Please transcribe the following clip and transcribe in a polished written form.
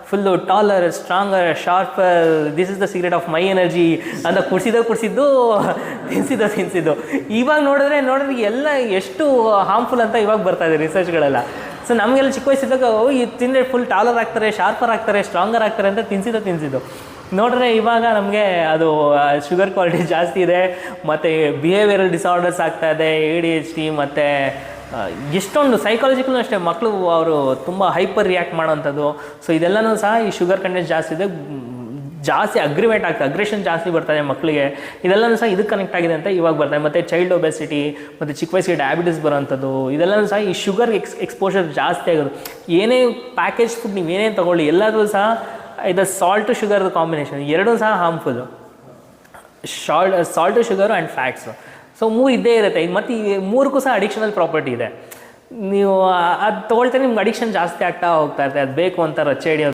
Full taller, stronger, sharper, this is the secret of my energy ಅಂತ ಕುಡಿಸಿದ್ದು ತಿನ್ಸಿದ್ದು. ಇವಾಗ ನೋಡಿದ್ರೆ ಎಲ್ಲ ಎಷ್ಟು ಹಾರ್ಮ್ಫುಲ್ ಅಂತ ಇವಾಗ ಬರ್ತಾ ಇದೆ ರಿಸರ್ಚ್ಗಳೆಲ್ಲ. ಸೊ ನಮಗೆಲ್ಲ ಚಿಕ್ಕ ವಯಸ್ಸಿದ್ದಾಗ ಇದು ತಿಂದರೆ ಫುಲ್ ಟಾಲರ್ ಆಗ್ತಾರೆ, ಶಾರ್ಪರ್ ಆಗ್ತಾರೆ, ಸ್ಟ್ರಾಂಗರ್ ಆಗ್ತಾರೆ ಅಂತ ತಿನ್ಸಿದ್ದು ನೋಡಿದ್ರೆ ಇವಾಗ ನಮಗೆ ಅದು ಶುಗರ್ ಕ್ವಾಲಿಟಿ ಜಾಸ್ತಿ ಇದೆ, ಮತ್ತು ಬಿಹೇವಿಯರಲ್ ಡಿಸಾರ್ಡರ್ಸ್ ಆಗ್ತಾ ಇದೆ, ADHD, ಮತ್ತು ಎಷ್ಟೊಂದು ಸೈಕಾಲಜಿಕಲ್ ಅಷ್ಟೇ ಮಕ್ಕಳು ಅವರು ತುಂಬ ಹೈಪರ್ ರಿಯಾಕ್ಟ್ ಮಾಡೋವಂಥದ್ದು. ಸೊ ಇದೆಲ್ಲನೂ ಸಹ ಈ ಶುಗರ್ ಕಂಟೆಂಟ್ ಜಾಸ್ತಿ ಇದೆ, ಜಾಸ್ತಿ ಅಗ್ರೆಷನ್ ಜಾಸ್ತಿ ಬರ್ತಾಯಿದೆ ಮಕ್ಕಳಿಗೆ. ಇದೆಲ್ಲನೂ ಸಹ ಇದಕ್ಕೆ ಕನೆಕ್ಟ್ ಆಗಿದೆ ಅಂತ ಇವಾಗ ಬರ್ತಾಯಿದೆ. ಮತ್ತು ಚೈಲ್ಡ್ ಒಬೆಸಿಟಿ ಮತ್ತು ಚಿಕ್ಕ ವಯಸ್ಸಿಗೆ ಡಯಾಬಿಟಿಸ್ ಬರೋವಂಥದ್ದು ಇದೆಲ್ಲನೂ ಸಹ ಈ ಶುಗರ್ ಎಕ್ಸ್ಪೋಷರ್ ಜಾಸ್ತಿ ಆಗೋದು. ಏನೇ ಪ್ಯಾಕೇಜ್ ಫುಡ್ ನೀವು ಏನೇನು ತೊಗೊಳ್ಳಿ ಎಲ್ಲದೂ ಸಹ ಇದು ಸಾಲ್ಟು ಶುಗರ್ದು ಕಾಂಬಿನೇಷನ್ ಎರಡೂ ಸಹ harmful. Salt sugar and fats. So 3 ಇದ್ದೇ ಇರುತ್ತೆ. ಮತ್ತು ಈ 3ಕ್ಕೂ ಸಹ ಅಡಿಕ್ಷನಲ್ ಪ್ರಾಪರ್ಟಿ ಇದೆ. ನೀವು ಅದು ತೊಗೊಳ್ತಾರೆ ನಿಮ್ಗೆ ಅಡಿಕ್ಷನ್ ಜಾಸ್ತಿ ಆಗ್ತಾ ಹೋಗ್ತಾ ಇರುತ್ತೆ. ಅದು ಬೇಕು ಅಂತ ರಚ್ಚೆ ಹಿಡಿಯೋದು